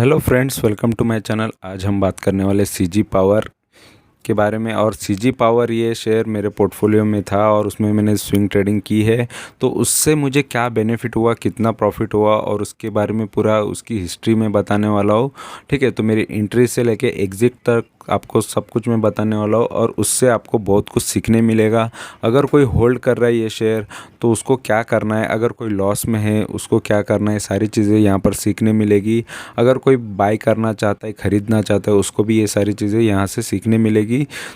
Hello friends, welcome to my channel. आज हम बात करने वाले सीजी पावर के बारे में। और सीजी पावर ये शेयर मेरे पोर्टफोलियो में था और उसमें मैंने स्विंग ट्रेडिंग की है। तो उससे मुझे क्या बेनिफिट हुआ, कितना प्रॉफिट हुआ और उसके बारे में पूरा उसकी हिस्ट्री में बताने वाला हूँ। ठीक है, तो मेरी एंट्री से लेके एग्जिट तक आपको सब कुछ मैं बताने वाला हूँ और उससे आपको बहुत कुछ सीखने मिलेगा। अगर कोई होल्ड कर रहा है ये शेयर तो उसको क्या करना है, अगर कोई लॉस में है उसको क्या करना है, सारी चीज़ें यहाँ पर सीखने मिलेगी। अगर कोई बाय करना चाहता है, ख़रीदना चाहता है, उसको भी ये सारी चीज़ें यहाँ से सीखने मिलेगी।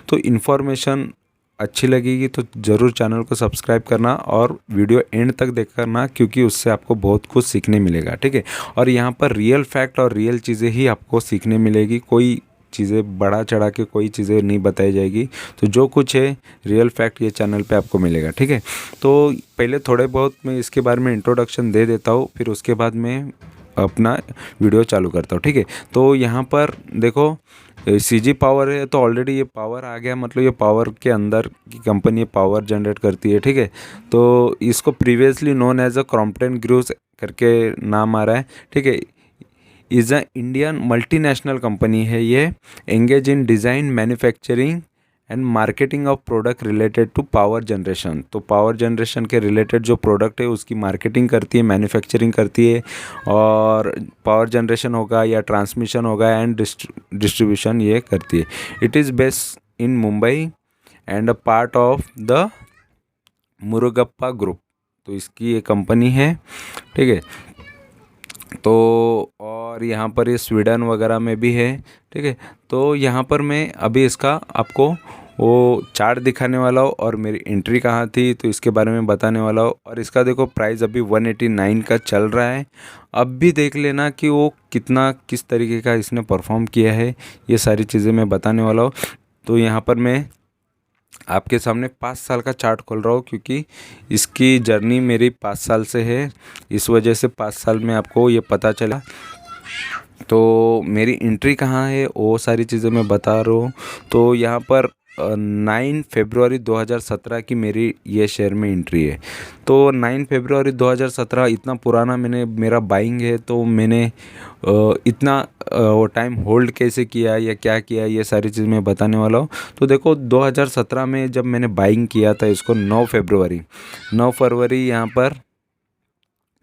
तो इन्फॉर्मेशन अच्छी लगेगी तो ज़रूर चैनल को सब्सक्राइब करना और वीडियो एंड तक देख करना, क्योंकि उससे आपको बहुत कुछ सीखने मिलेगा। ठीक है, और यहाँ पर रियल फैक्ट और रियल चीज़ें ही आपको सीखने मिलेगी। कोई चीज़ें बढ़ा चढ़ा के कोई चीज़ें नहीं बताई जाएगी। तो जो कुछ है रियल फैक्ट ये चैनल पे आपको मिलेगा। ठीक है, तो पहले थोड़े बहुत मैं इसके बारे में इंट्रोडक्शन दे देता हूँ, फिर उसके बाद मैं अपना वीडियो चालू करता हूँ। ठीक है, तो यहाँ पर देखो सीजी पावर है तो ऑलरेडी ये पावर आ गया, मतलब ये पावर के अंदर की कंपनी पावर जनरेट करती है। ठीक है, तो इसको previously known as a Crompton Greaves करके नाम आ रहा है। ठीक है, is a Indian multinational company है ये, engage in design, manufacturing and marketing of product related to power generation. तो पावर जनरेशन के रिलेटेड जो प्रोडक्ट है उसकी मार्केटिंग करती है, मैन्युफैक्चरिंग करती है, और पावर जनरेशन होगा या ट्रांसमिशन होगा एंड डिस्ट्रीब्यूशन ये करती है। It is based in Mumbai and a part of the Murugappa group. तो इसकी ये कंपनी है। ठीक है, तो और यहाँ पर ये स्वीडन वगैरह में भी है। ठीक है, तो यहाँ पर मैं अभी इसका आपको वो चार्ट दिखाने वाला हूँ और मेरी एंट्री कहाँ थी तो इसके बारे में बताने वाला हूँ। और इसका देखो प्राइस अभी 189 का चल रहा है। अब भी देख लेना कि वो कितना किस तरीके का इसने परफॉर्म किया है, ये सारी चीज़ें मैं बताने वाला हूँ। तो यहाँ पर मैं आपके सामने 5 साल का चार्ट खोल रहा हूँ, क्योंकि इसकी जर्नी मेरी 5 साल से है, इस वजह से 5 साल में आपको ये पता चला। तो मेरी एंट्री कहाँ है वो सारी चीज़ें मैं बता रहा हूँ। तो यहाँ पर 9 फरवरी 2017 की मेरी ये शेयर में एंट्री है। तो 9 फरवरी 2017 इतना पुराना मेरा बाइंग है। तो मैंने इतना वो टाइम होल्ड कैसे किया या क्या किया, ये सारी चीज़ मैं बताने वाला हूँ। तो देखो 2017 में जब मैंने बाइंग किया था इसको 9 फरवरी यहाँ पर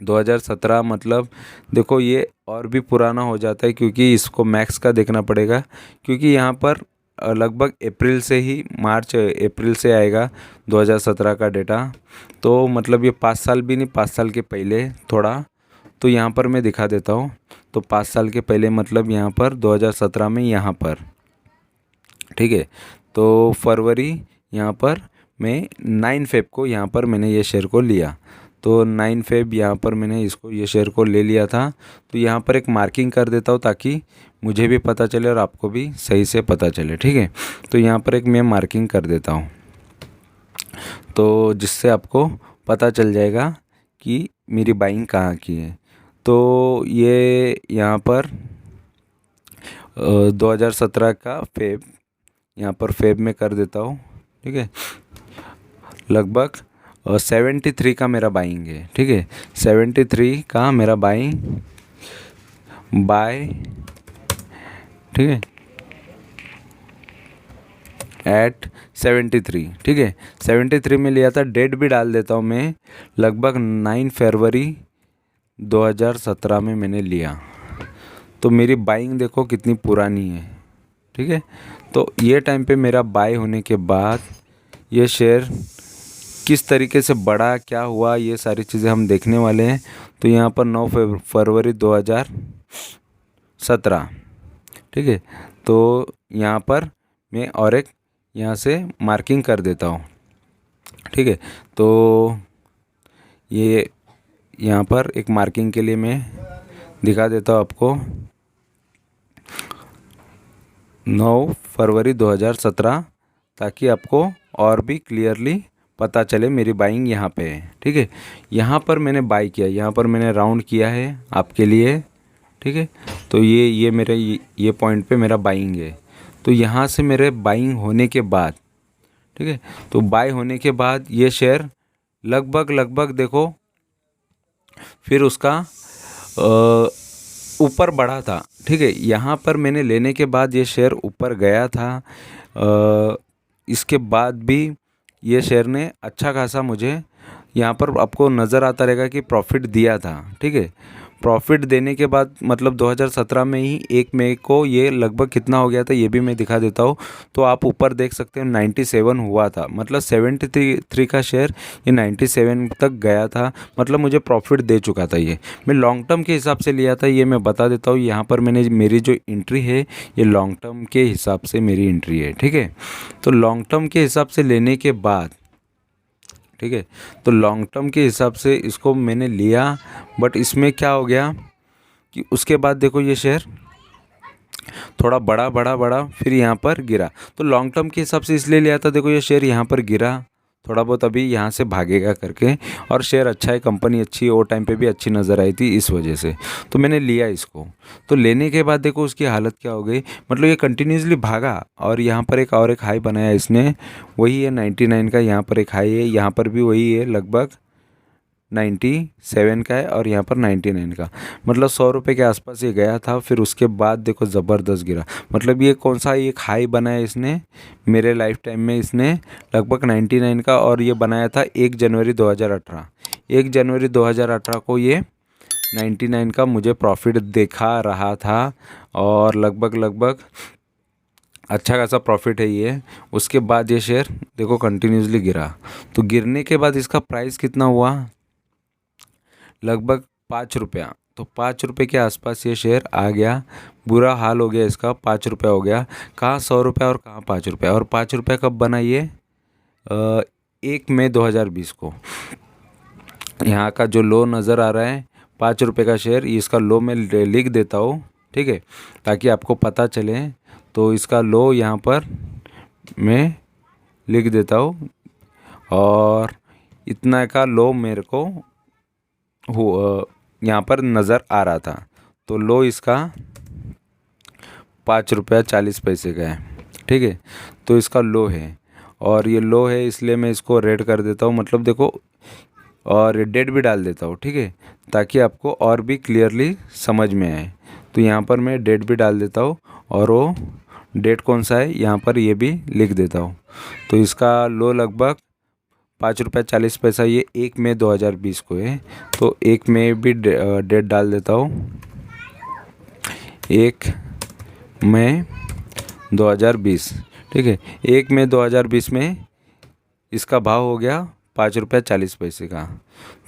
2017, मतलब देखो ये और भी पुराना हो जाता है, क्योंकि इसको मैक्स का देखना पड़ेगा, क्योंकि यहाँ पर लगभग अप्रैल से ही मार्च अप्रैल से आएगा 2017 का डेटा। तो मतलब ये 5 साल भी नहीं, 5 साल के पहले थोड़ा। तो यहाँ पर मैं दिखा देता हूँ। तो 5 साल के पहले मतलब यहाँ पर 2017 में यहाँ पर। ठीक है, तो फरवरी यहाँ पर मैं 9 फेब को यहाँ पर मैंने ये शेयर को लिया। तो 9 फेब यहाँ पर मैंने इसको ये शेयर को ले लिया था। तो यहाँ पर एक मार्किंग कर देता हूँ ताकि मुझे भी पता चले और आपको भी सही से पता चले। ठीक है, तो यहाँ पर एक मैं मार्किंग कर देता हूँ, तो जिससे आपको पता चल जाएगा कि मेरी बाइंग कहाँ की है। तो ये यहाँ पर 2017 का फेब, यहाँ पर फेब में कर देता हूँ। ठीक है, लगभग 73 का मेरा बाइंग है। ठीक है, 73 का मेरा बाइंग बाय, ठीक है, एट 73। ठीक है, 73 में लिया था। डेट भी डाल देता हूँ मैं, लगभग 9 फरवरी 2017 में मैंने लिया। तो मेरी बाइंग देखो कितनी पुरानी है। ठीक है, तो ये टाइम पे मेरा बाय होने के बाद ये शेयर किस तरीके से बढ़ा, क्या हुआ, ये सारी चीज़ें हम देखने वाले हैं। तो यहाँ पर 9 फरवरी 2017। ठीक है, तो यहाँ पर मैं और एक यहाँ से मार्किंग कर देता हूँ। ठीक है, तो ये यहाँ पर एक मार्किंग के लिए मैं दिखा देता हूँ आपको। 9 फरवरी 2017, ताकि आपको और भी क्लियरली पता चले मेरी बाइंग यहाँ पे है। ठीक है, यहाँ पर मैंने बाई किया, यहाँ पर मैंने राउंड किया है आपके लिए। ठीक है, तो ये मेरे ये पॉइंट पे मेरा बाइंग है। तो यहाँ से मेरे बाइंग होने के बाद, ठीक है, तो बाय होने के बाद ये शेयर लगभग देखो फिर उसका ऊपर बढ़ा था, ठीक है। यहाँ पर मैंने लेने के बाद ये शेयर ऊपर गया था। इसके बाद भी ये शेयर ने अच्छा खासा मुझे यहाँ पर आपको नज़र आता रहेगा कि प्रॉफिट दिया था, ठीक है। प्रॉफिट देने के बाद मतलब 2017 में ही 1 मई को ये लगभग कितना हो गया था ये भी मैं दिखा देता हूँ। तो आप ऊपर देख सकते हो 97 हुआ था, मतलब 73 का शेयर ये 97 तक गया था, मतलब मुझे प्रॉफिट दे चुका था। ये मैं लॉन्ग टर्म के हिसाब से लिया था, ये मैं बता देता हूँ। यहाँ पर मैंने मेरी जो एंट्री है ये लॉन्ग टर्म के हिसाब से मेरी एंट्री है, ठीक है। तो लॉन्ग टर्म के हिसाब से लेने के बाद, ठीक है, तो लॉन्ग टर्म के हिसाब से इसको मैंने लिया। बट इसमें क्या हो गया कि उसके बाद देखो ये शेयर थोड़ा बड़ा बड़ा बड़ा फिर यहाँ पर गिरा। तो लॉन्ग टर्म के हिसाब से इसलिए लिया था, देखो ये शेयर यहाँ पर गिरा थोड़ा बहुत, अभी यहाँ से भागेगा करके, और शेयर अच्छा है, कंपनी अच्छी है, वो टाइम पे भी अच्छी नज़र आई थी, इस वजह से तो मैंने लिया इसको। तो लेने के बाद देखो उसकी हालत क्या हो गई, मतलब ये कंटिन्यूसली भागा और यहाँ पर एक हाई बनाया इसने, वही है 99 का, यहाँ पर एक हाई है, यहाँ पर भी वही है लगभग 97 का है, और यहाँ पर 99 का, मतलब 100 रुपये के आसपास ये गया था। फिर उसके बाद देखो ज़बरदस्त गिरा, मतलब ये कौन सा एक हाई बनाया इसने मेरे लाइफ टाइम में, इसने लगभग 99 का, और ये बनाया था 1 जनवरी 2018। 1 जनवरी 2018 को ये 99 का मुझे प्रॉफिट दिखा रहा था, और लगभग अच्छा खासा प्रॉफिट है ये। उसके बाद ये शेयर देखो कंटिन्यूसली गिरा, तो गिरने के बाद इसका प्राइस कितना हुआ, लगभग 5 रुपया। तो 5 रुपये के आसपास ये शेयर आ गया, बुरा हाल हो गया इसका, 5 रुपया हो गया। कहाँ 100 रुपया और कहाँ 5 रुपया, और 5 रुपया कब बना ये 1 मई 2020 को। यहाँ का जो लो नज़र आ रहा है 5 रुपये का शेयर, इसका लो मैं लिख देता हूँ, ठीक है, ताकि आपको पता चले। तो इसका लो यहाँ पर मैं लिख देता हूँ, और इतना का लो मेरे को यहाँ पर नज़र आ रहा था। तो लो इसका 5 रुपया 40 पैसे का है, ठीक है। तो इसका लो है, और ये लो है इसलिए मैं इसको रेड कर देता हूँ, मतलब देखो, और डेट भी डाल देता हूँ, ठीक है, ताकि आपको और भी क्लियरली समझ में आए। तो यहाँ पर मैं डेट भी डाल देता हूँ, और वो डेट कौन सा है यहाँ पर ये भी लिख देता हूँ। तो इसका लो लगभग 5 रुपया 40 पैसा, ये 1 मई 2020 को है। तो 1 मई भी डेट डाल देता हूँ, 1 मई 2020, ठीक है। 1 मई 2020 में इसका भाव हो गया 5 रुपया 40 पैसे का।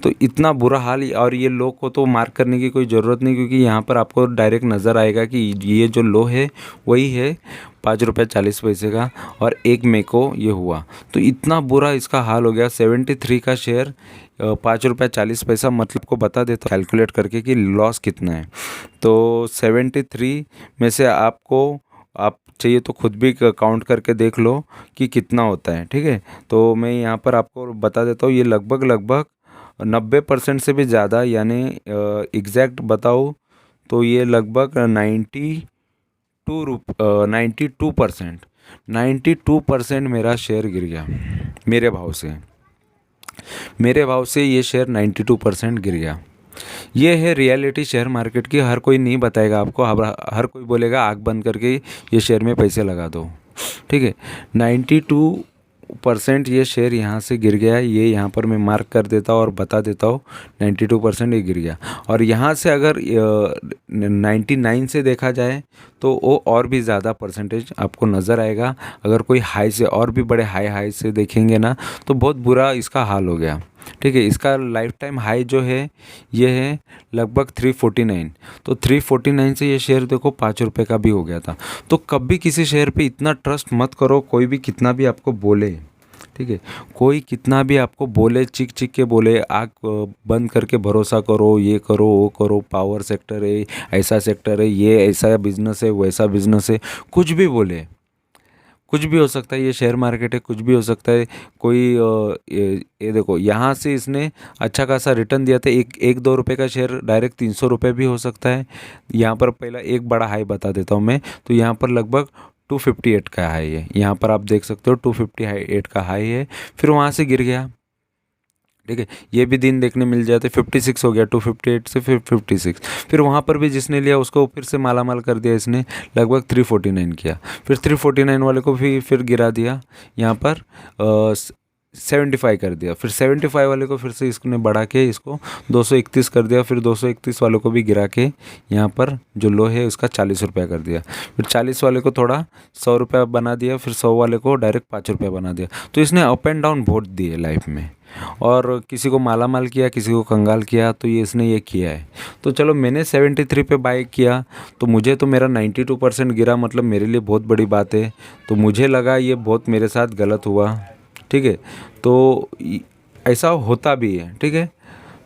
तो इतना बुरा हाल, और ये लो को तो मार्क करने की कोई ज़रूरत नहीं, क्योंकि यहाँ पर आपको डायरेक्ट नज़र आएगा कि ये जो लो है वही है 5 रुपया 40 पैसे का, और 1 मई को ये हुआ। तो इतना बुरा इसका हाल हो गया। 73 का शेयर 5 रुपया 40 पैसा, मतलब को बता देता कैलकुलेट करके कि लॉस कितना है। तो 73 में से आपको, आप चाहिए तो खुद भी काउंट करके देख लो कि कितना होता है, ठीक है। तो मैं यहाँ पर आपको बता देता हूँ, ये लगभग 90% से भी ज़्यादा, यानी एग्जैक्ट बताऊँ तो ये लगभग 92% मेरा शेयर गिर गया। मेरे भाव से ये शेयर 92% गिर गया। ये है रियलिटी शेयर मार्केट की। हर कोई नहीं बताएगा आपको, हर कोई बोलेगा आँख बंद करके ये शेयर में पैसे लगा दो, ठीक है। 92% ये शेयर यहाँ से गिर गया, ये यहाँ पर मैं मार्क कर देता हूँ और बता देता हूँ 92% ये गिर गया। और यहाँ से अगर 99 से देखा जाए तो वो और भी ज़्यादा परसेंटेज आपको नज़र आएगा। अगर कोई हाई से और भी बड़े हाई से देखेंगे ना, तो बहुत बुरा इसका हाल हो गया, ठीक है। इसका लाइफ टाइम हाई जो है ये है लगभग 349। तो 349 से ये शेयर देखो 5 रुपये का भी हो गया था। तो कभी किसी शेयर पे इतना ट्रस्ट मत करो, कोई भी कितना भी आपको बोले, ठीक है, कोई कितना भी आपको बोले, चिक के बोले, आँख बंद करके भरोसा करो, ये करो वो करो, पावर सेक्टर है, ऐसा सेक्टर है, ये ऐसा बिजनेस है, वैसा बिजनेस है, कुछ भी बोले, कुछ भी हो सकता है, ये शेयर मार्केट है, कुछ भी हो सकता है। कोई ये देखो यहाँ से इसने अच्छा खासा रिटर्न दिया था, एक 2 रुपये का शेयर डायरेक्ट 300 रुपये भी हो सकता है। यहाँ पर पहला एक बड़ा हाई बता देता हूँ मैं, तो यहाँ पर लगभग 258 का हाई है, यहाँ पर आप देख सकते हो 258 का हाई है। फिर वहाँ से गिर गया, ठीक है। ये भी दिन देखने मिल जाते, 56 हो गया, 258 से फिर 56। फिर वहाँ पर भी जिसने लिया उसको फिर से माला माल कर दिया इसने, लगभग 349 किया। फिर 349 वाले को भी फिर गिरा दिया यहाँ पर, 75 कर दिया। फिर 75 वाले को फिर से इसने बढ़ा के इसको 231 कर दिया। फिर 231 वालों को भी गिरा के यहाँ पर जो लो है उसका 40 रुपया कर दिया। फिर 40 वाले को थोड़ा 100 रुपया बना दिया। फिर 100 वाले को डायरेक्ट 5 रुपया बना दिया। तो इसने अप एंड डाउन बहुत दिए लाइफ में, और किसी को माला माल किया, किसी को कंगाल किया। तो ये इसने ये किया है। तो चलो मैंने 73 पे बाय किया, तो मुझे तो मेरा 92% गिरा, मतलब मेरे लिए बहुत बड़ी बात है। तो मुझे लगा ये बहुत मेरे साथ गलत हुआ, ठीक है। तो ऐसा होता भी है, ठीक है।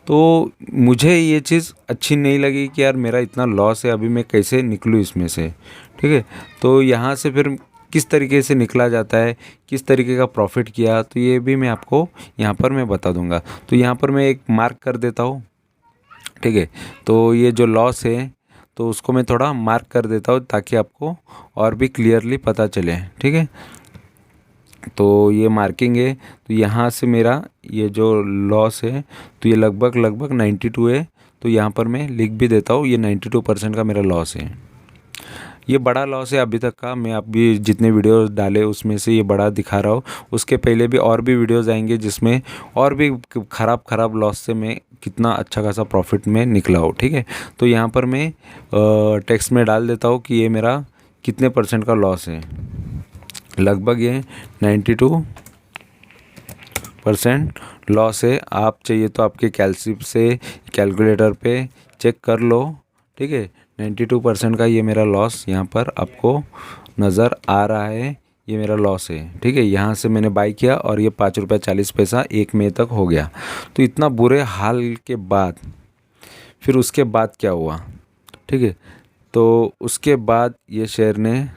तो मुझे ये चीज़ अच्छी नहीं लगी कि यार मेरा इतना लॉस है, अभी मैं कैसे निकलूँ इसमें से, ठीक है। तो यहाँ से फिर किस तरीके से निकला जाता है, किस तरीके का प्रॉफिट किया, तो ये भी मैं आपको यहाँ पर मैं बता दूंगा। तो यहाँ पर मैं एक मार्क कर देता हूँ, ठीक है। तो ये जो लॉस है तो उसको मैं थोड़ा मार्क कर देता हूँ ताकि आपको और भी क्लियरली पता चले, ठीक है। तो ये मार्किंग है। तो यहाँ से मेरा ये जो लॉस है तो ये लगभग लगभग 92 है। तो यहाँ पर मैं लिख भी देता हूँ, ये 92% का मेरा लॉस है। ये बड़ा लॉस है अभी तक का, मैं अभी जितने वीडियोस डाले उसमें से ये बड़ा दिखा रहा हूँ। उसके पहले भी और भी वीडियोस आएंगे जिसमें और भी ख़राब लॉस से मैं कितना अच्छा खासा प्रॉफिट में निकला हूँ, ठीक है। तो यहाँ पर मैं टेक्स्ट में डाल देता हूँ कि ये मेरा कितने % का लॉस है। लगभग ये 92% लॉस है। आप चाहिए तो आपके कैलसिप से कैलकुलेटर पे चेक कर लो, ठीक है। 92% का ये मेरा लॉस यहाँ पर आपको नज़र आ रहा है, ये मेरा लॉस है, ठीक है। यहाँ से मैंने बाई किया और ये 5 रुपया 40 पैसा 1 मई तक हो गया। तो इतना बुरे हाल के बाद फिर उसके बाद क्या हुआ, ठीक है। तो उसके बाद ये शेयर ने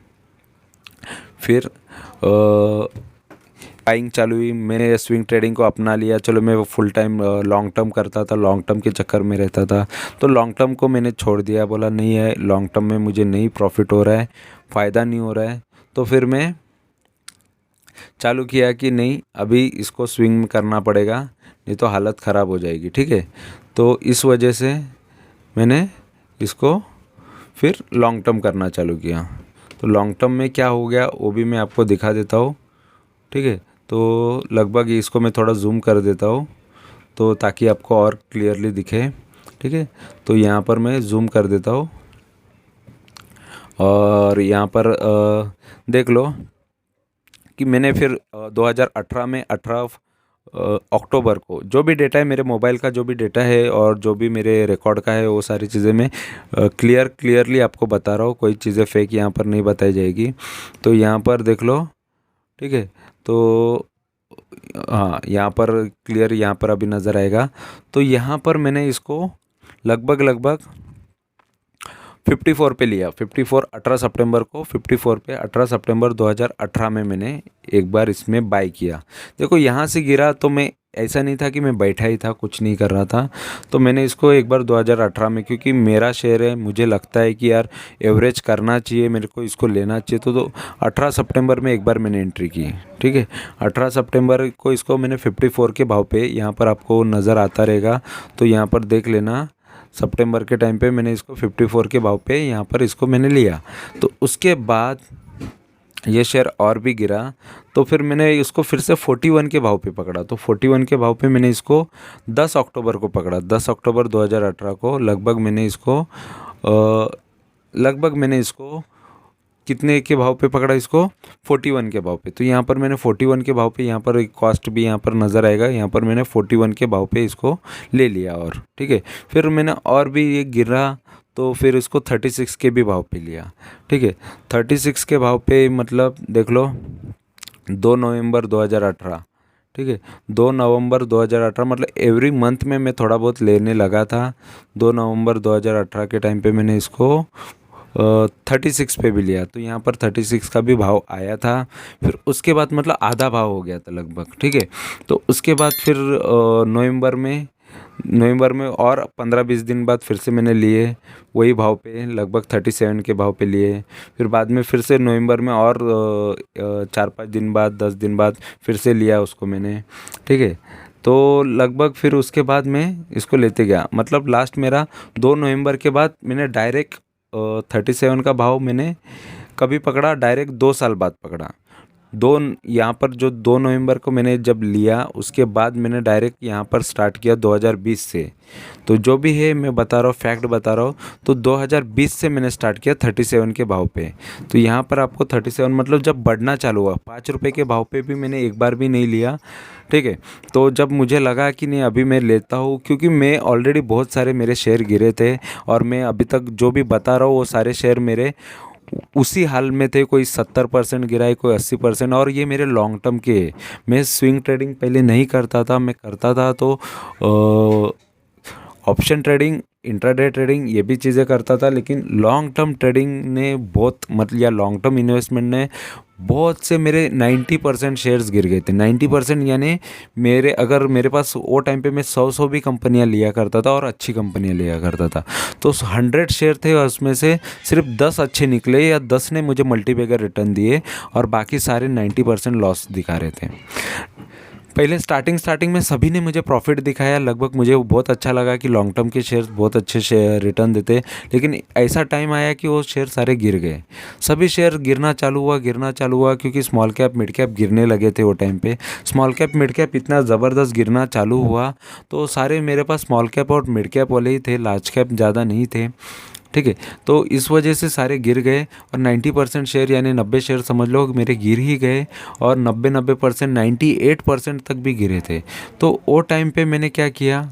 फिर बाइंग चालू हुई। मैंने स्विंग ट्रेडिंग को अपना लिया। चलो मैं फुल टाइम लॉन्ग टर्म करता था, लॉन्ग टर्म के चक्कर में रहता था। तो लॉन्ग टर्म को मैंने छोड़ दिया, बोला नहीं है लॉन्ग टर्म में मुझे नहीं प्रॉफिट हो रहा है, फ़ायदा नहीं हो रहा है। तो फिर मैं चालू किया कि नहीं अभी इसको स्विंग में करना पड़ेगा, नहीं तो हालत ख़राब हो जाएगी, ठीक है। तो इस वजह से मैंने इसको फिर लॉन्ग टर्म करना चालू किया। तो लॉन्ग टर्म में क्या हो गया वो भी मैं आपको दिखा देता हूँ, ठीक है। तो लगभग इसको मैं थोड़ा जूम कर देता हूँ तो ताकि आपको और क्लियरली दिखे, ठीक है। तो यहाँ पर मैं जूम कर देता हूँ और यहाँ पर देख लो कि मैंने फिर 2018 में 18 अक्टूबर को जो भी डेटा है मेरे मोबाइल का, जो भी डेटा है और जो भी मेरे रिकॉर्ड का है, वो सारी चीज़ें मैं क्लियरली आपको बता रहा हूँ। कोई चीज़ें फेक यहाँ पर नहीं बताई जाएगी। तो यहाँ पर देख लो, ठीक है। तो हाँ यहाँ पर क्लियर यहाँ पर अभी नज़र आएगा। तो यहाँ पर मैंने इसको लगभग 54 पे लिया। 54 18 सितंबर को 54 पे 18 सितंबर 2018 में मैंने एक बार इसमें बाय किया। देखो यहाँ से गिरा तो मैं ऐसा नहीं था कि मैं बैठा ही था कुछ नहीं कर रहा था। तो मैंने इसको एक बार 2018 में, क्योंकि मेरा शेयर है मुझे लगता है कि यार एवरेज करना चाहिए, मेरे को इसको लेना चाहिए। तो 18 सितंबर में एक बार मैंने एंट्री की, ठीक है। 18 सितंबर को इसको मैंने 54 के भाव पे, यहाँ पर आपको नज़र आता रहेगा तो यहाँ पर देख लेना, सितंबर के टाइम पे मैंने इसको 54 के भाव पे यहाँ पर इसको मैंने लिया। तो उसके बाद ये शेयर और भी गिरा तो फिर मैंने इसको फिर से 41 के भाव पे पकड़ा। तो 41 के भाव पे मैंने इसको 10 अक्टूबर को पकड़ा। 10 अक्टूबर 2018 को लगभग मैंने इसको कितने के भाव पे पकड़ा, इसको 41 के भाव पे। तो यहाँ पर मैंने 41 के भाव पे, यहाँ पर एक कॉस्ट भी यहाँ पर नज़र आएगा, यहाँ पर मैंने 41 के भाव पे इसको ले लिया। और ठीक है, फिर मैंने और भी ये गिरा तो फिर इसको 36 के भी भाव पे लिया, ठीक है। 36 के भाव पे मतलब देख लो 2 नवंबर 2018, ठीक है। 2 नवंबर 2018 मतलब एवरी मंथ में मैं थोड़ा बहुत लेने लगा था। 2 नवंबर 2018 के टाइम पे मैंने इसको 36 पे भी लिया। तो यहाँ पर 36 का भी भाव आया था। फिर उसके बाद मतलब आधा भाव हो गया था लगभग, ठीक है। तो उसके बाद फिर नवंबर में और 15-20 दिन बाद फिर से मैंने लिए वही भाव पे, लगभग 37 के भाव पे लिए। फिर बाद में फिर से नवंबर में और 4-5 दिन बाद, 10 दिन बाद फिर से लिया उसको मैंने, ठीक है। तो लगभग फिर उसके बाद मैं इसको लेते गया, मतलब लास्ट मेरा 2 नवंबर के बाद मैंने डायरेक्ट 37 का भाव मैंने कभी पकड़ा, डायरेक्ट 2 साल बाद पकड़ा। यहाँ पर जो 2 नवंबर को मैंने जब लिया उसके बाद मैंने डायरेक्ट यहाँ पर स्टार्ट किया 2020 से। तो जो भी है मैं बता रहा हूँ, फैक्ट बता रहा हूँ। तो 2020 से मैंने स्टार्ट किया 37 के भाव पे। तो यहाँ पर आपको 37 मतलब जब बढ़ना चालू हुआ, 5 रुपये के भाव पे भी मैंने एक बार भी नहीं लिया, ठीक है। तो जब मुझे लगा कि नहीं अभी मैं लेता हूँ, क्योंकि मैं ऑलरेडी बहुत सारे मेरे शेयर गिरे थे और मैं अभी तक जो भी बता रहा हूँ वो सारे शेयर मेरे उसी हाल में थे, कोई 70% गिरा है, कोई 80%। और ये मेरे लॉन्ग टर्म के है। मैं स्विंग ट्रेडिंग पहले नहीं करता था, मैं करता था तो ऑप्शन ट्रेडिंग, इंट्राडे ट्रेडिंग ये भी चीज़ें करता था। लेकिन लॉन्ग टर्म ट्रेडिंग ने बहुत मतलब, या लॉन्ग टर्म इन्वेस्टमेंट ने बहुत से मेरे 90% शेयर्स गिर गए थे। 90% यानी मेरे, अगर मेरे पास वो टाइम पे मैं 100 भी कंपनियां लिया करता था और अच्छी कंपनियां लिया करता था। तो 100 शेयर थे और उसमें से सिर्फ 10 अच्छे निकले, या 10 ने मुझे मल्टीबैगर रिटर्न दिए और बाकी सारे 90% लॉस दिखा रहे थे। पहले स्टार्टिंग में सभी ने मुझे प्रॉफिट दिखाया, लगभग मुझे बहुत अच्छा लगा कि लॉन्ग टर्म के शेयर्स बहुत अच्छे शेयर रिटर्न देते। लेकिन ऐसा टाइम आया कि वो शेयर सारे गिर गए, सभी शेयर गिरना चालू हुआ क्योंकि स्मॉल कैप मिड कैप गिरने लगे थे वो टाइम पे। स्मॉल कैप मिड कैप इतना ज़बरदस्त गिरना चालू हुआ तो सारे मेरे पास स्मॉल कैप और मिड कैप वाले ही थे, लार्ज कैप ज़्यादा नहीं थे, ठीक है। तो इस वजह से सारे गिर गए और 90% शेयर यानी 90 शेयर समझ लो मेरे गिर ही गए। और 90% 98% तक भी गिरे थे। तो वो टाइम पे मैंने क्या किया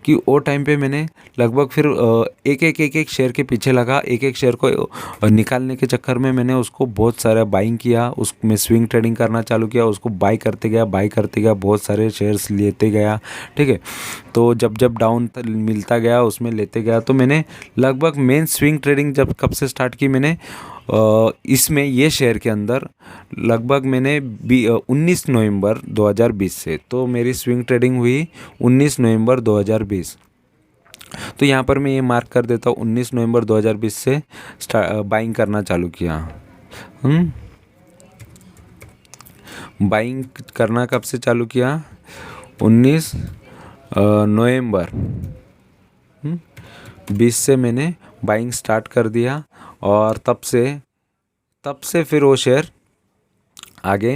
कि वो टाइम पे मैंने लगभग फिर एक एक शेयर के पीछे लगा, एक एक शेयर को निकालने के चक्कर में मैंने उसको बहुत सारा बाइंग किया, उसमें स्विंग ट्रेडिंग करना चालू किया, उसको बाई करते गया, बहुत सारे शेयर्स लेते गया, ठीक है। तो जब जब डाउन मिलता गया उसमें लेते गया। तो मैंने लगभग मेन स्विंग ट्रेडिंग जब कब से स्टार्ट की मैंने इसमें ये शेयर के अंदर लगभग मैंने 19 नवंबर 2020 से, तो मेरी स्विंग ट्रेडिंग हुई 19 नवंबर 2020। तो यहाँ पर मैं ये मार्क कर देता हूँ 19 नवंबर 2020 से बाइंग करना चालू किया। बाइंग करना कब से चालू किया? 19 नवंबर 20 से मैंने बाइंग स्टार्ट कर दिया और तब से फिर वो शेयर आगे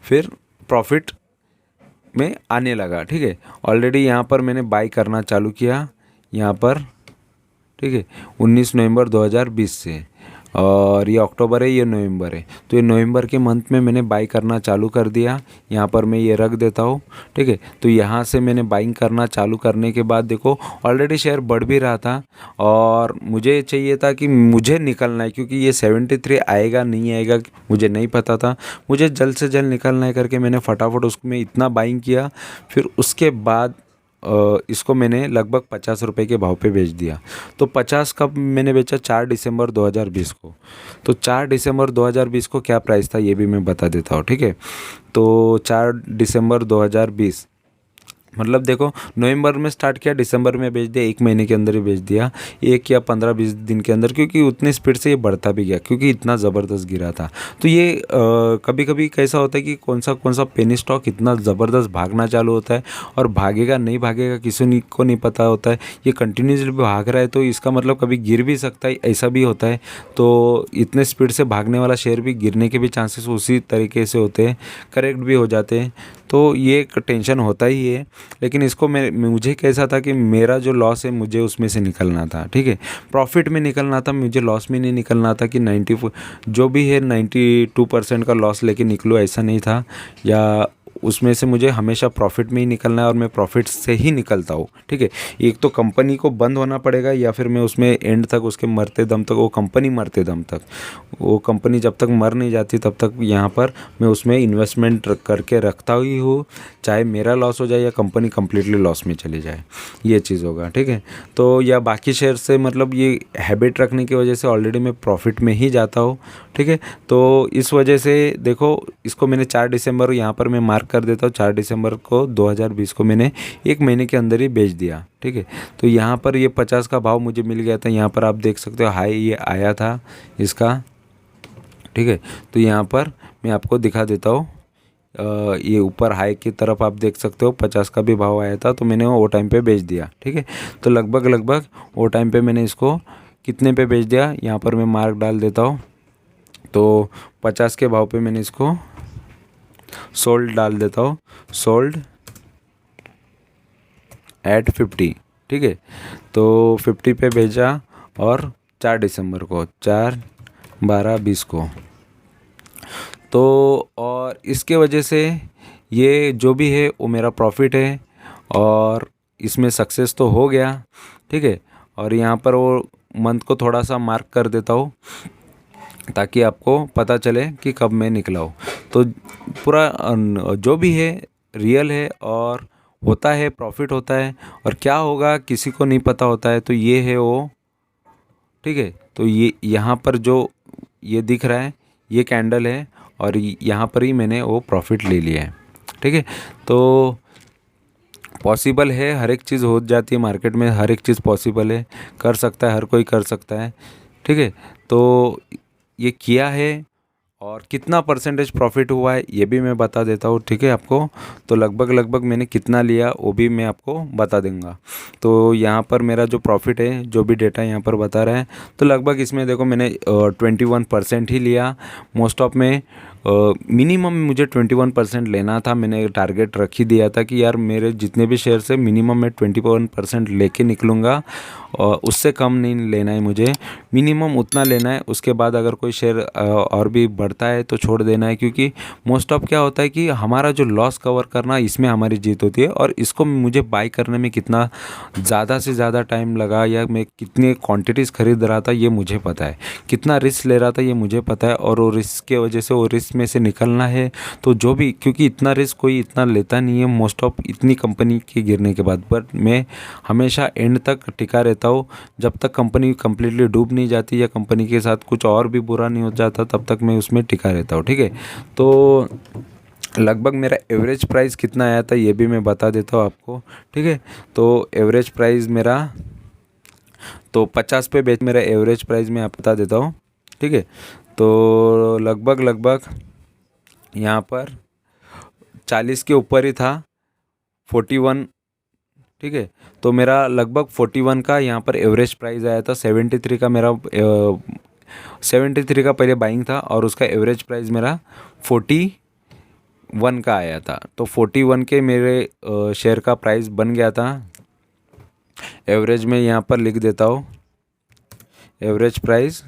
फिर प्रॉफिट में आने लगा, ठीक है। ऑलरेडी यहाँ पर मैंने बाई करना चालू किया यहाँ पर, ठीक है, 19 नवंबर 2020 से। और ये अक्टूबर है, ये नवंबर है, तो ये नवंबर के मंथ में मैंने बाई करना चालू कर दिया। यहाँ पर मैं ये रख देता हूँ, ठीक है। तो यहाँ से मैंने बाइंग करना चालू करने के बाद देखो ऑलरेडी शेयर बढ़ भी रहा था और मुझे चाहिए था कि मुझे निकलना है, क्योंकि ये 73 आएगा नहीं आएगा मुझे नहीं पता था, मुझे जल्द से जल्द निकलना है करके मैंने फटाफट उसमें इतना बाइंग किया। फिर उसके बाद इसको मैंने लगभग 50 रुपये के भाव पे बेच दिया। तो 50 कब मैंने बेचा? 4 दिसंबर 2020 को। तो 4 दिसंबर 2020 को क्या प्राइस था ये भी मैं बता देता हूँ, ठीक है। तो 4 दिसंबर 2020 मतलब देखो नवंबर में स्टार्ट किया, दिसंबर में बेच दिया, 1 महीने के अंदर ही बेच दिया, 1 या 15-20 दिन के अंदर, क्योंकि उतनी स्पीड से ये बढ़ता भी गया क्योंकि इतना ज़बरदस्त गिरा था। तो ये कभी कभी कैसा होता है कि कौन सा पेनी स्टॉक इतना ज़बरदस्त भागना चालू होता है और भागेगा नहीं भागेगा किसी को नहीं पता होता है। ये कंटिन्यूसली भाग रहा है तो इसका मतलब कभी गिर भी सकता है, ऐसा भी होता है। तो इतने स्पीड से भागने वाला शेयर भी गिरने के भी चांसेस उसी तरीके से होते हैं, करेक्ट भी हो जाते हैं। तो ये एक टेंशन होता ही है। लेकिन इसको मुझे कैसा था कि मेरा जो लॉस है मुझे उसमें से निकलना था, ठीक है, प्रॉफिट में निकलना था, मुझे लॉस में नहीं निकलना था कि 90 जो भी है 92% का लॉस लेके निकलो, ऐसा नहीं था। या उसमें से मुझे हमेशा प्रॉफिट में ही निकलना है और मैं प्रॉफिट से ही निकलता हूँ, ठीक है। एक तो कंपनी को बंद होना पड़ेगा या फिर मैं उसमें एंड तक उसके मरते दम तक, वो कंपनी मरते दम तक, वो कंपनी जब तक मर नहीं जाती तब तक यहाँ पर मैं उसमें इन्वेस्टमेंट करके रखता ही हूँ, चाहे मेरा लॉस हो जाए या कंपनी कम्प्लीटली लॉस में चली जाए, ये चीज़ होगा, ठीक है। तो या बाकी शेयर से मतलब ये हैबिट रखने की वजह से ऑलरेडी मैं प्रॉफिट में ही जाता हूँ, ठीक है। तो इस वजह से देखो इसको मैंने 4 दिसंबर यहाँ पर मैं मार्क कर देता हूँ, 4 दिसंबर को 2020 को मैंने 1 महीने के अंदर ही बेच दिया, ठीक है। तो यहाँ पर ये 50 का भाव मुझे मिल गया था, यहाँ पर आप देख सकते हो हाई ये आया था इसका, ठीक है। तो यहाँ पर मैं आपको दिखा देता हूँ, ये ऊपर हाई की तरफ आप देख सकते हो 50 का भी भाव आया था, तो मैंने वो टाइम पे बेच दिया। ठीक है, तो लगभग वो टाइम पे मैंने इसको कितने पे बेच दिया, यहाँ पर मैं मार्क डाल देता हूँ। तो 50 के भाव पे मैंने इसको सोल्ड डाल देता हूँ, सोल्ड एट 50। ठीक है, तो 50 पे भेजा और 4 दिसंबर को, 4/12/20 को। तो और इसके वजह से ये जो भी है वो मेरा प्रॉफिट है और इसमें सक्सेस तो हो गया। ठीक है, और यहाँ पर वो मंथ को थोड़ा सा मार्क कर देता हूँ ताकि आपको पता चले कि कब मैं निकला हूँ। तो पूरा जो भी है रियल है और होता है, प्रॉफिट होता है, और क्या होगा किसी को नहीं पता होता है। तो ये है वो। ठीक है, तो ये यहाँ पर जो ये दिख रहा है ये कैंडल है और यहाँ पर ही मैंने वो प्रॉफिट ले लिया है। ठीक है, तो पॉसिबल है, हर एक चीज़ हो जाती है मार्केट में, हर एक चीज़ पॉसिबल है, कर सकता है, हर कोई कर सकता है। ठीक है, तो ये किया है और कितना परसेंटेज प्रॉफिट हुआ है ये भी मैं बता देता हूँ। ठीक है आपको, तो लगभग मैंने कितना लिया वो भी मैं आपको बता दूंगा। तो यहाँ पर मेरा जो प्रॉफिट है, जो भी डेटा यहाँ पर बता रहा है, तो लगभग इसमें देखो मैंने 21% ही लिया। मोस्ट ऑफ में मिनिमम मुझे 21% लेना था। मैंने टारगेट रख ही दिया था कि यार मेरे जितने भी शेयर से मिनिमम मैं 21% लेके निकलूँगा और उससे कम नहीं लेना है मुझे, मिनिमम उतना लेना है। उसके बाद अगर कोई शेयर और भी बढ़ता है तो छोड़ देना है, क्योंकि मोस्ट ऑफ क्या होता है कि हमारा जो लॉस कवर करना इसमें हमारी जीत होती है। और इसको मुझे बाई करने में कितना ज़्यादा से ज़्यादा टाइम लगा या मैं कितनी क्वांटिटीज़ खरीद रहा था ये मुझे पता है, कितना रिस्क ले रहा था ये मुझे पता है, और वो रिस्क के वजह से वो रिस्क में से निकलना है। तो जो भी, क्योंकि इतना रिस्क कोई इतना लेता नहीं है मोस्ट ऑफ इतनी कंपनी के गिरने के बाद, बट मैं हमेशा एंड तक टिका रहता हूँ। जब तक कंपनी कम्प्लीटली डूब नहीं जाती या कंपनी के साथ कुछ और भी बुरा नहीं हो जाता तब तक मैं उसमें टिका रहता हूँ। ठीक है, तो लगभग मेरा एवरेज प्राइस कितना आया था ये भी मैं बता देता हूँ आपको। ठीक है, तो एवरेज प्राइस मेरा तो 50 पे बेच, मेरा एवरेज प्राइस मैं आप बता देता हूँ। ठीक है, तो लगभग यहाँ पर 40 के ऊपर ही था, 41। ठीक है, तो मेरा लगभग 41 का यहाँ पर एवरेज प्राइस आया था। 73 का मेरा 73 का पहले बाइंग था और उसका एवरेज प्राइस मेरा 41 का आया था। तो 41 के मेरे शेयर का प्राइस बन गया था। एवरेज में यहाँ पर लिख देता हूँ, एवरेज प्राइस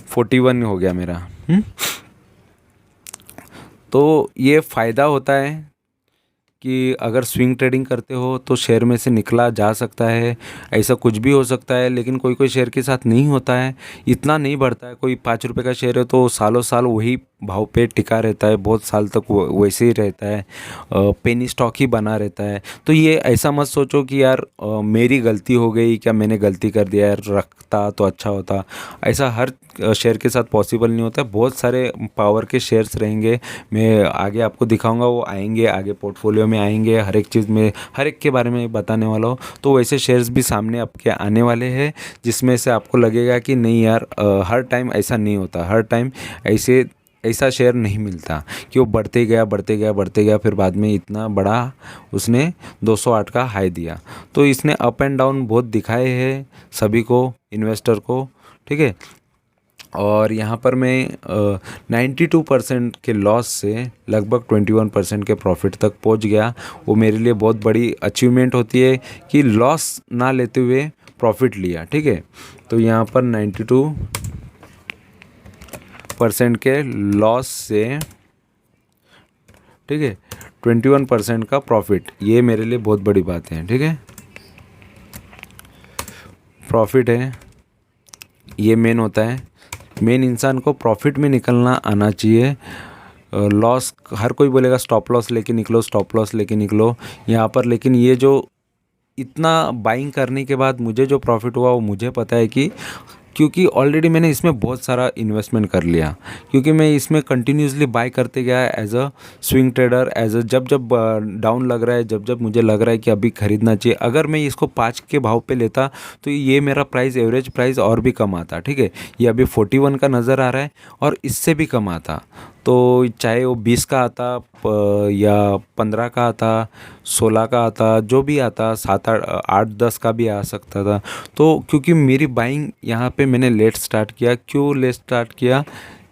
41 हो गया मेरा। तो ये फ़ायदा होता है कि अगर स्विंग ट्रेडिंग करते हो तो शेयर में से निकला जा सकता है, ऐसा कुछ भी हो सकता है। लेकिन कोई कोई शेयर के साथ नहीं होता है, इतना नहीं बढ़ता है। कोई 5 रुपये का शेयर है तो सालों साल वही भाव पे टिका रहता है, बहुत साल तक वैसे ही रहता है, पेनी स्टॉक ही बना रहता है। तो ये ऐसा मत सोचो कि यार मेरी गलती हो गई, क्या मैंने गलती कर दिया यार, रखता तो अच्छा होता। ऐसा हर शेयर के साथ पॉसिबल नहीं होता है। बहुत सारे पावर के शेयर्स रहेंगे, मैं आगे आपको दिखाऊंगा, वो आएंगे आगे पोर्टफोलियो में आएंगे, हर एक चीज़ में हर एक के बारे में बताने वाला हूँ। तो वैसे शेयर्स भी सामने आपके आने वाले हैं जिसमें से आपको लगेगा कि नहीं यार हर टाइम ऐसा नहीं होता, हर टाइम ऐसा शेयर नहीं मिलता कि वो बढ़ते गया, फिर बाद में इतना बड़ा उसने 208 का हाई दिया। तो इसने अप एंड डाउन बहुत दिखाए हैं सभी को, इन्वेस्टर को। ठीक है, और यहाँ पर मैं 92% के लॉस से लगभग 21% के प्रॉफिट तक पहुँच गया। वो मेरे लिए बहुत बड़ी अचीवमेंट होती है कि लॉस ना लेते हुए प्रॉफिट लिया। ठीक है, तो यहाँ पर 92% के लॉस से, ठीक है, 21% का प्रॉफिट, ये मेरे लिए बहुत बड़ी बात है। ठीक है, प्रॉफिट है ये मेन होता है। मेन इंसान को प्रॉफिट में निकलना आना चाहिए। लॉस हर कोई बोलेगा स्टॉप लॉस लेके निकलो, स्टॉप लॉस लेके निकलो यहाँ पर, लेकिन ये जो इतना बाइंग करने के बाद मुझे जो प्रॉफिट हुआ वो मुझे पता है कि क्योंकि ऑलरेडी मैंने इसमें बहुत सारा इन्वेस्टमेंट कर लिया, क्योंकि मैं इसमें कंटिन्यूसली बाय करते गया as a swing trader, as a जब डाउन लग रहा है, जब मुझे लग रहा है कि अभी ख़रीदना चाहिए। अगर मैं इसको 5 के भाव पे लेता तो ये मेरा प्राइस, एवरेज प्राइस और भी कम आता। ठीक है, ये अभी 41 का नज़र आ रहा है और इससे भी कम आता। तो चाहे वो 20 का आता या 15 का आता, 16 का आता, जो भी आता, 7 8 10 का भी आ सकता था। तो क्योंकि मेरी बाइंग यहाँ पे मैंने लेट स्टार्ट किया। क्यों लेट स्टार्ट किया?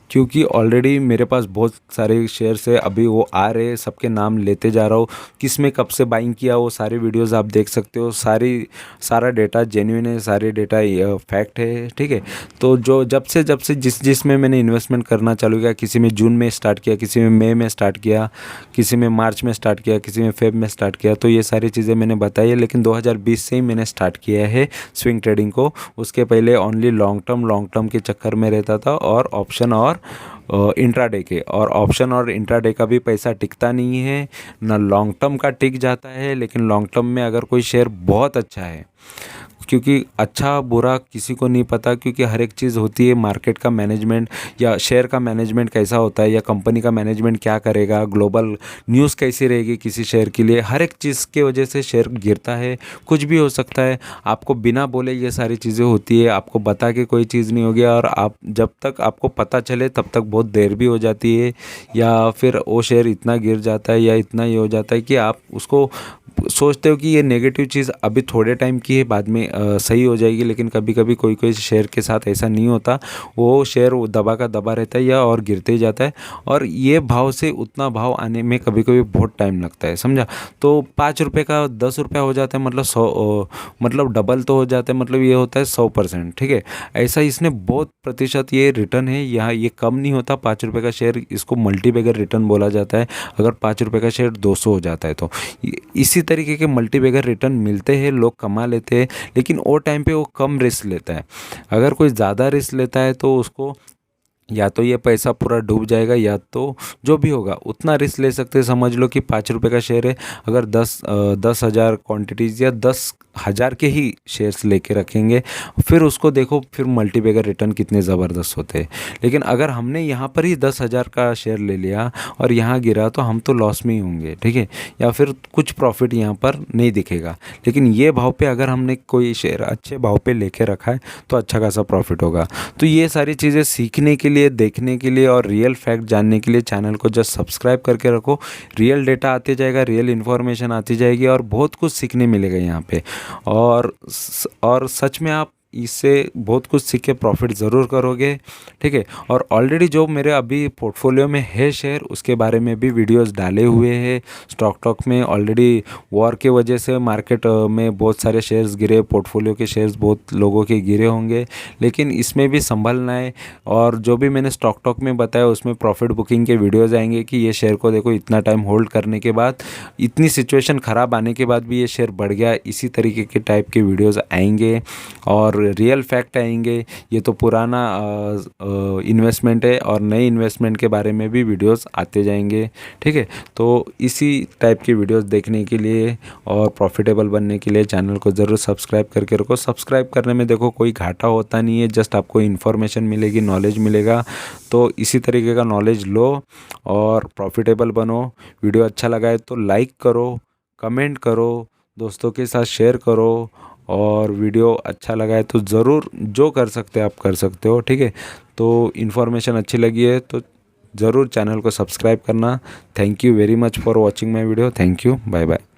क्योंकि ऑलरेडी मेरे पास बहुत सारे शेयर्स है, अभी वो आ रहे, सबके नाम लेते जा रहा हूँ। किस में कब से बाइंग किया वो सारी वीडियोस आप देख सकते हो। सारा डेटा जेन्युइन है, सारे डेटा फैक्ट है, ठीक है। तो जब से जिस में मैंने इन्वेस्टमेंट करना चालू किया, किसी में जून में स्टार्ट किया, किसी में मई में स्टार्ट किया, किसी में मार्च में स्टार्ट किया, किसी में फेब में स्टार्ट किया, तो ये सारी चीज़ें मैंने बताई है। लेकिन 2020 से ही मैंने स्टार्ट किया है स्विंग ट्रेडिंग को। उसके पहले ओनली लॉन्ग टर्म के चक्कर में रहता था, और ऑप्शन और इंट्राडे के, और ऑप्शन और इंट्राडे का भी पैसा टिकता नहीं है ना, लॉन्ग टर्म का टिक जाता है। लेकिन लॉन्ग टर्म में अगर कोई शेयर बहुत अच्छा है, क्योंकि अच्छा बुरा किसी को नहीं पता, क्योंकि हर एक चीज़ होती है मार्केट का मैनेजमेंट, या शेयर का मैनेजमेंट कैसा होता है, या कंपनी का मैनेजमेंट क्या करेगा, ग्लोबल न्यूज़ कैसी रहेगी किसी शेयर के लिए, हर एक चीज़ के वजह से शेयर गिरता है। कुछ भी हो सकता है, आपको बिना बोले ये सारी चीज़ें होती है, आपको बता के कोई चीज़ नहीं होगी, और आप जब तक आपको पता चले तब तक बहुत देर भी हो जाती है, या फिर वो शेयर इतना गिर जाता है या इतना ये हो जाता है कि आप उसको सोचते हो कि ये नेगेटिव चीज़ अभी थोड़े टाइम की है, बाद में सही हो जाएगी। लेकिन कभी कभी कोई शेयर के साथ ऐसा नहीं होता, वो शेयर वो दबा का दबा रहता है या और गिरते ही जाता है, और ये भाव से उतना भाव आने में कभी कभी बहुत टाइम लगता है, समझा। तो 5 रुपये का 10 रुपया हो जाता है, मतलब 100, मतलब डबल तो हो जाता है, मतलब ये होता है 100%, ठीक है। ऐसा इसने बहुत प्रतिशत ये रिटर्न है यहाँ, ये कम नहीं होता। 5 रुपये का शेयर, इसको मल्टीबैगर रिटर्न बोला जाता है, अगर 5 रुपये का शेयर 200 हो जाता है तो। इसी तरीके के मल्टीबैगर रिटर्न मिलते हैं, लोग कमा लेते हैं, लेकिन वो टाइम पे वो कम रिस्क लेता है। अगर कोई ज़्यादा रिस्क लेता है तो उसको या तो ये पैसा पूरा डूब जाएगा, या तो जो भी होगा उतना रिस्क ले सकते हैं। समझ लो कि 5 रुपये का शेयर है, अगर 10,000 क्वांटिटीज़ या 10,000 के ही शेयर्स लेके रखेंगे, फिर उसको देखो, फिर मल्टीबैगर रिटर्न कितने ज़बरदस्त होते हैं। लेकिन अगर हमने यहाँ पर ही 10,000 का शेयर ले लिया और यहाँ गिरा, तो हम तो लॉस में ही होंगे, ठीक है, या फिर कुछ प्रॉफिट यहाँ पर नहीं दिखेगा। लेकिन ये भाव पे अगर हमने कोई शेयर अच्छे भाव पे लेके रखा है तो अच्छा खासा प्रॉफिट होगा। तो ये सारी चीज़ें सीखने के लिए, देखने के लिए और रियल फैक्ट जानने के लिए चैनल को जस्ट सब्सक्राइब करके रखो। रियल डेटा आते जाएगा, रियल इन्फॉर्मेशन आती जाएगी, और बहुत कुछ सीखने मिलेगा यहाँ पे। और सच में आप इससे बहुत कुछ सीख के प्रॉफिट ज़रूर करोगे, ठीक है। और ऑलरेडी जो मेरे अभी पोर्टफोलियो में है शेयर, उसके बारे में भी वीडियोस डाले हुए हैं। स्टॉक टॉक में ऑलरेडी वॉर के वजह से मार्केट में बहुत सारे शेयर्स गिरे, पोर्टफोलियो के शेयर्स बहुत लोगों के गिरे होंगे, लेकिन इसमें भी संभलना है। और जो भी मैंने स्टॉक टॉक में बताया, उसमें प्रॉफिट बुकिंग के वीडियोज़ आएंगे कि ये शेयर को देखो, इतना टाइम होल्ड करने के बाद, इतनी सिचुएशन ख़राब आने के बाद भी ये शेयर बढ़ गया, इसी तरीके के टाइप के वीडियोज़ आएंगे, और रियल फैक्ट आएंगे। ये तो पुराना इन्वेस्टमेंट है, और नए इन्वेस्टमेंट के बारे में भी वीडियोस आते जाएंगे, ठीक है। तो इसी टाइप की वीडियोस देखने के लिए और प्रॉफिटेबल बनने के लिए चैनल को ज़रूर सब्सक्राइब करके रखो। सब्सक्राइब करने में देखो कोई घाटा होता नहीं है, जस्ट आपको इन्फॉर्मेशन मिलेगी, नॉलेज मिलेगा। तो इसी तरीके का नॉलेज लो और प्रॉफिटेबल बनो। वीडियो अच्छा लगा है तो लाइक करो, कमेंट करो, दोस्तों के साथ शेयर करो, और वीडियो अच्छा लगा है तो ज़रूर जो कर सकते हैं आप कर सकते हो, ठीक है। तो इन्फॉर्मेशन अच्छी लगी है तो ज़रूर चैनल को सब्सक्राइब करना। Thank you very much for watching my video. Thank you, bye bye.